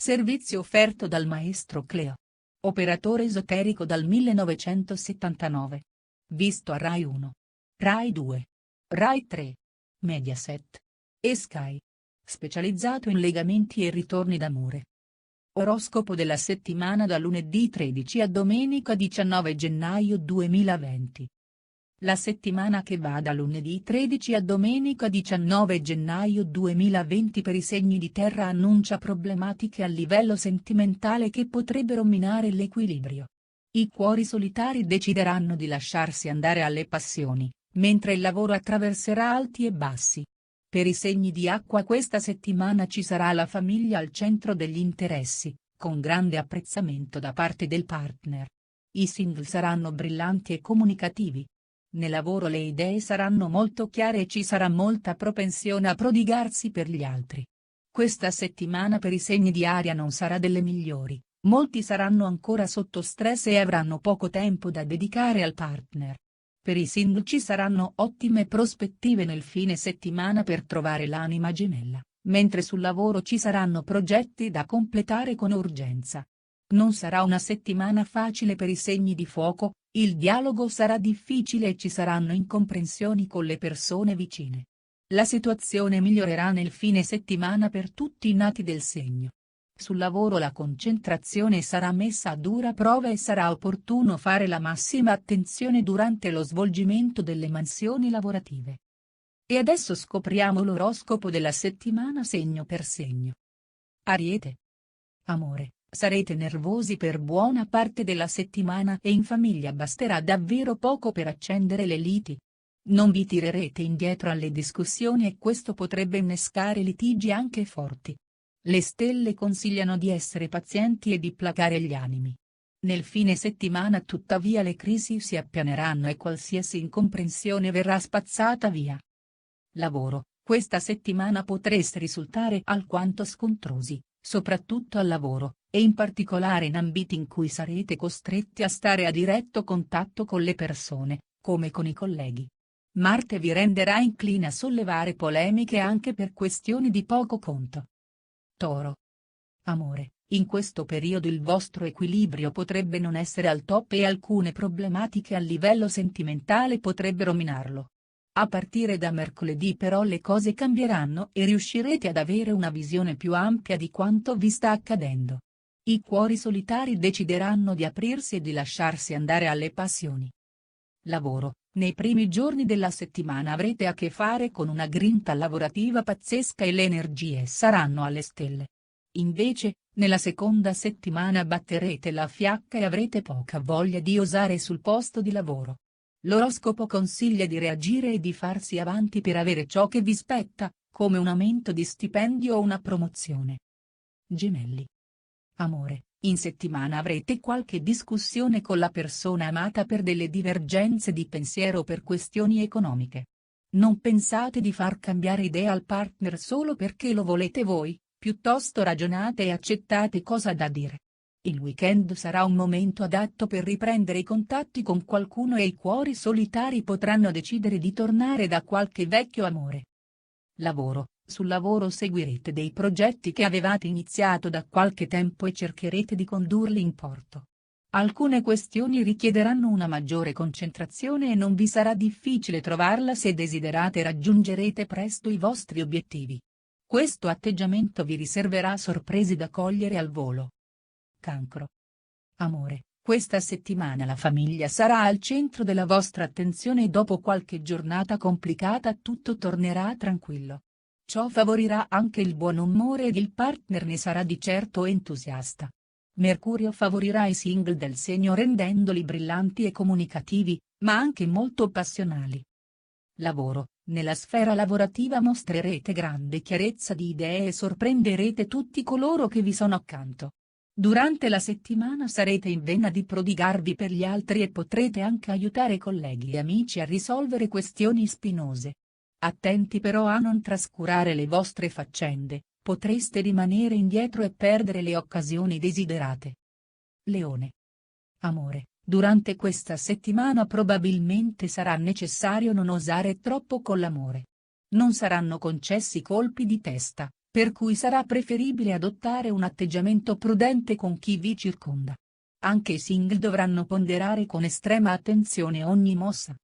Servizio offerto dal maestro Cleo. Operatore esoterico dal 1979. Visto a Rai 1. Rai 2. Rai 3. Mediaset. E Sky. Specializzato in legamenti e ritorni d'amore. Oroscopo della settimana da lunedì 13 a domenica 19 gennaio 2020. La settimana che va da lunedì 13 a domenica 19 gennaio 2020 per i segni di terra annuncia problematiche a livello sentimentale che potrebbero minare l'equilibrio. I cuori solitari decideranno di lasciarsi andare alle passioni, mentre il lavoro attraverserà alti e bassi. Per i segni di acqua questa settimana ci sarà la famiglia al centro degli interessi, con grande apprezzamento da parte del partner. I single saranno brillanti e comunicativi. Nel lavoro le idee saranno molto chiare e ci sarà molta propensione a prodigarsi per gli altri. Questa settimana per i segni di aria non sarà delle migliori, molti saranno ancora sotto stress e avranno poco tempo da dedicare al partner. Per i single ci saranno ottime prospettive nel fine settimana per trovare l'anima gemella, mentre sul lavoro ci saranno progetti da completare con urgenza. Non sarà una settimana facile per i segni di fuoco, il dialogo sarà difficile e ci saranno incomprensioni con le persone vicine. La situazione migliorerà nel fine settimana per tutti i nati del segno. Sul lavoro la concentrazione sarà messa a dura prova e sarà opportuno fare la massima attenzione durante lo svolgimento delle mansioni lavorative. E adesso scopriamo l'oroscopo della settimana segno per segno. Ariete. Amore. Sarete nervosi per buona parte della settimana e in famiglia basterà davvero poco per accendere le liti. Non vi tirerete indietro alle discussioni e questo potrebbe innescare litigi anche forti. Le stelle consigliano di essere pazienti e di placare gli animi. Nel fine settimana tuttavia le crisi si appianeranno e qualsiasi incomprensione verrà spazzata via. Lavoro. Questa settimana potreste risultare alquanto scontrosi, soprattutto al lavoro, e in particolare in ambiti in cui sarete costretti a stare a diretto contatto con le persone, come con i colleghi. Marte vi renderà incline a sollevare polemiche anche per questioni di poco conto. Toro. Amore, in questo periodo il vostro equilibrio potrebbe non essere al top e alcune problematiche a livello sentimentale potrebbero minarlo. A partire da mercoledì però le cose cambieranno e riuscirete ad avere una visione più ampia di quanto vi sta accadendo. I cuori solitari decideranno di aprirsi e di lasciarsi andare alle passioni. Lavoro. Nei primi giorni della settimana avrete a che fare con una grinta lavorativa pazzesca e le energie saranno alle stelle. Invece, nella seconda settimana batterete la fiacca e avrete poca voglia di osare sul posto di lavoro. L'oroscopo consiglia di reagire e di farsi avanti per avere ciò che vi spetta, come un aumento di stipendio o una promozione. Gemelli. Amore, in settimana avrete qualche discussione con la persona amata per delle divergenze di pensiero o per questioni economiche. Non pensate di far cambiare idea al partner solo perché lo volete voi, piuttosto ragionate e accettate cosa ha da dire. Il weekend sarà un momento adatto per riprendere i contatti con qualcuno e i cuori solitari potranno decidere di tornare da qualche vecchio amore. Lavoro. Sul lavoro seguirete dei progetti che avevate iniziato da qualche tempo e cercherete di condurli in porto. Alcune questioni richiederanno una maggiore concentrazione e non vi sarà difficile trovarla se desiderate raggiungerete presto i vostri obiettivi. Questo atteggiamento vi riserverà sorprese da cogliere al volo. Cancro. Amore, questa settimana la famiglia sarà al centro della vostra attenzione e dopo qualche giornata complicata tutto tornerà tranquillo. Ciò favorirà anche il buon umore ed il partner ne sarà di certo entusiasta. Mercurio favorirà i single del segno rendendoli brillanti e comunicativi, ma anche molto passionali. Lavoro. Nella sfera lavorativa mostrerete grande chiarezza di idee e sorprenderete tutti coloro che vi sono accanto. Durante la settimana sarete in vena di prodigarvi per gli altri e potrete anche aiutare colleghi e amici a risolvere questioni spinose. Attenti però a non trascurare le vostre faccende, potreste rimanere indietro e perdere le occasioni desiderate. Leone. Amore, durante questa settimana probabilmente sarà necessario non osare troppo con l'amore. Non saranno concessi colpi di testa, per cui sarà preferibile adottare un atteggiamento prudente con chi vi circonda. Anche i single dovranno ponderare con estrema attenzione ogni mossa.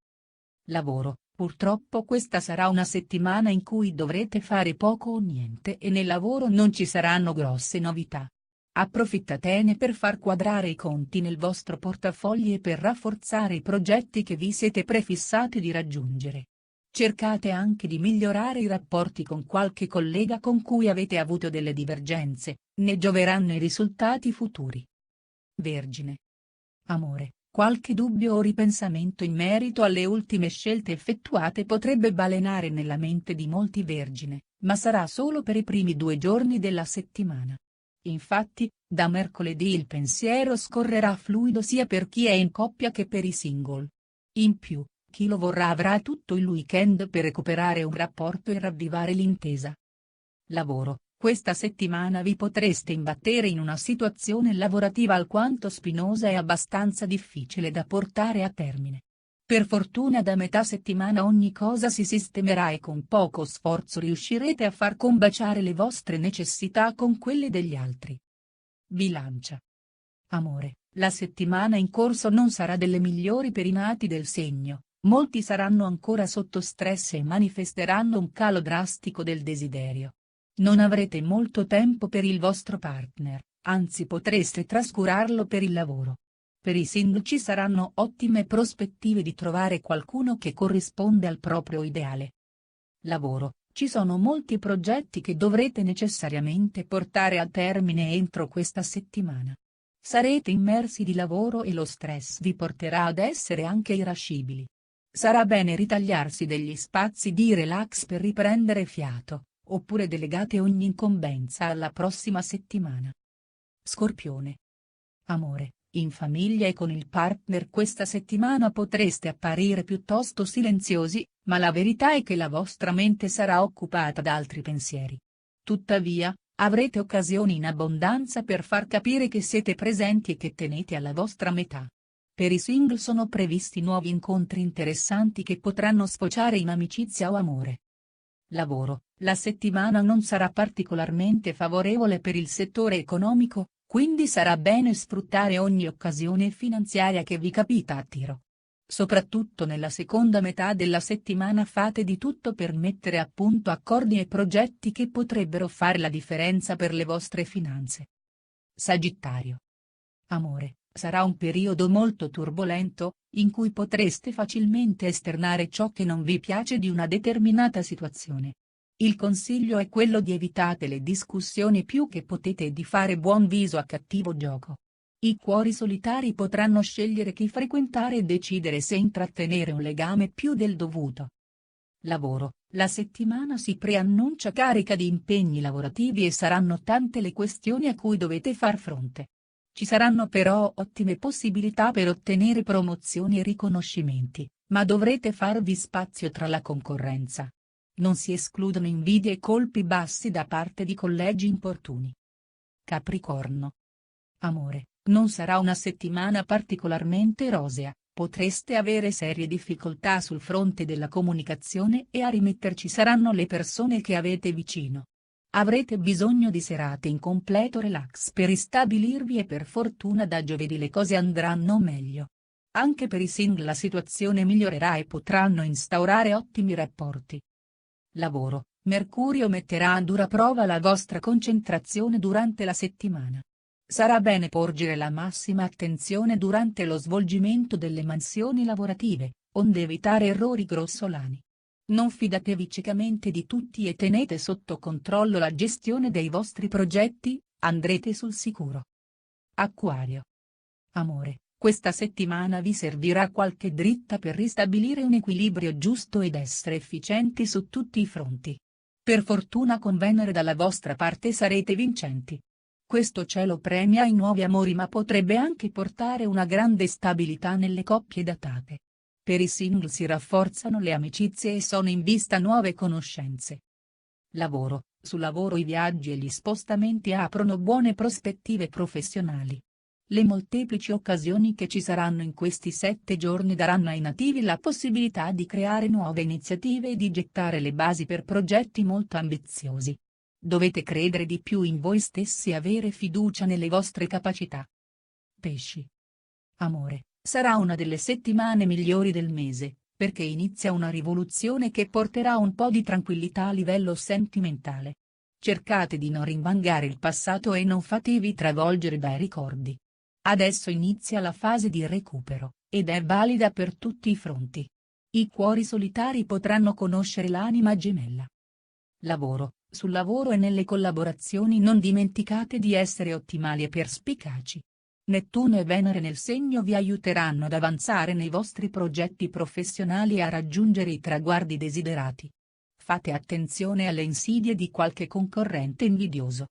Lavoro: purtroppo questa sarà una settimana in cui dovrete fare poco o niente e nel lavoro non ci saranno grosse novità. Approfittatene per far quadrare i conti nel vostro portafogli e per rafforzare i progetti che vi siete prefissati di raggiungere. Cercate anche di migliorare i rapporti con qualche collega con cui avete avuto delle divergenze, ne gioveranno i risultati futuri. Vergine. Amore: qualche dubbio o ripensamento in merito alle ultime scelte effettuate potrebbe balenare nella mente di molti Vergine, ma sarà solo per i primi 2 giorni della settimana. Infatti, da mercoledì il pensiero scorrerà fluido sia per chi è in coppia che per i single. In più, chi lo vorrà avrà tutto il weekend per recuperare un rapporto e ravvivare l'intesa. Lavoro: questa settimana vi potreste imbattere in una situazione lavorativa alquanto spinosa e abbastanza difficile da portare a termine. Per fortuna da metà settimana ogni cosa si sistemerà e con poco sforzo riuscirete a far combaciare le vostre necessità con quelle degli altri. Bilancia. Amore: la settimana in corso non sarà delle migliori per i nati del segno, molti saranno ancora sotto stress e manifesteranno un calo drastico del desiderio. Non avrete molto tempo per il vostro partner, anzi potreste trascurarlo per il lavoro. Per i single ci saranno ottime prospettive di trovare qualcuno che corrisponde al proprio ideale. Lavoro: ci sono molti progetti che dovrete necessariamente portare a termine entro questa settimana. Sarete immersi di lavoro e lo stress vi porterà ad essere anche irascibili. Sarà bene ritagliarsi degli spazi di relax per riprendere fiato, oppure delegate ogni incombenza alla prossima settimana. Scorpione. Amore: in famiglia e con il partner questa settimana potreste apparire piuttosto silenziosi, ma la verità è che la vostra mente sarà occupata da altri pensieri. Tuttavia, avrete occasioni in abbondanza per far capire che siete presenti e che tenete alla vostra metà. Per i single sono previsti nuovi incontri interessanti che potranno sfociare in amicizia o amore. Lavoro: la settimana non sarà particolarmente favorevole per il settore economico, quindi sarà bene sfruttare ogni occasione finanziaria che vi capita a tiro. Soprattutto nella seconda metà della settimana fate di tutto per mettere a punto accordi e progetti che potrebbero fare la differenza per le vostre finanze. Sagittario. Amore: sarà un periodo molto turbolento, in cui potreste facilmente esternare ciò che non vi piace di una determinata situazione. Il consiglio è quello di evitate le discussioni più che potete e di fare buon viso a cattivo gioco. I cuori solitari potranno scegliere chi frequentare e decidere se intrattenere un legame più del dovuto. Lavoro: la settimana si preannuncia carica di impegni lavorativi e saranno tante le questioni a cui dovete far fronte. Ci saranno però ottime possibilità per ottenere promozioni e riconoscimenti, ma dovrete farvi spazio tra la concorrenza. Non si escludono invidie e colpi bassi da parte di collegi importuni. Capricorno. Amore: non sarà una settimana particolarmente rosea, potreste avere serie difficoltà sul fronte della comunicazione e a rimetterci saranno le persone che avete vicino. Avrete bisogno di serate in completo relax per ristabilirvi e per fortuna da giovedì le cose andranno meglio. Anche per i single la situazione migliorerà e potranno instaurare ottimi rapporti. Lavoro: Mercurio metterà a dura prova la vostra concentrazione durante la settimana. Sarà bene porgere la massima attenzione durante lo svolgimento delle mansioni lavorative, onde evitare errori grossolani. Non fidatevi ciecamente di tutti e tenete sotto controllo la gestione dei vostri progetti, andrete sul sicuro. Acquario. Amore: questa settimana vi servirà qualche dritta per ristabilire un equilibrio giusto ed essere efficienti su tutti i fronti. Per fortuna con Venere dalla vostra parte sarete vincenti. Questo cielo premia i nuovi amori ma potrebbe anche portare una grande stabilità nelle coppie datate. Per i single si rafforzano le amicizie e sono in vista nuove conoscenze. Lavoro: sul lavoro i viaggi e gli spostamenti aprono buone prospettive professionali. Le molteplici occasioni che ci saranno in questi 7 giorni daranno ai nativi la possibilità di creare nuove iniziative e di gettare le basi per progetti molto ambiziosi. Dovete credere di più in voi stessi e avere fiducia nelle vostre capacità. Pesci. Amore, sarà una delle settimane migliori del mese, perché inizia una rivoluzione che porterà un po' di tranquillità a livello sentimentale. Cercate di non rinvangare il passato e non fatevi travolgere dai ricordi. Adesso inizia la fase di recupero, ed è valida per tutti i fronti. I cuori solitari potranno conoscere l'anima gemella. Lavoro. Sul lavoro e nelle collaborazioni non dimenticate di essere ottimali e perspicaci. Nettuno e Venere nel segno vi aiuteranno ad avanzare nei vostri progetti professionali e a raggiungere i traguardi desiderati. Fate attenzione alle insidie di qualche concorrente invidioso.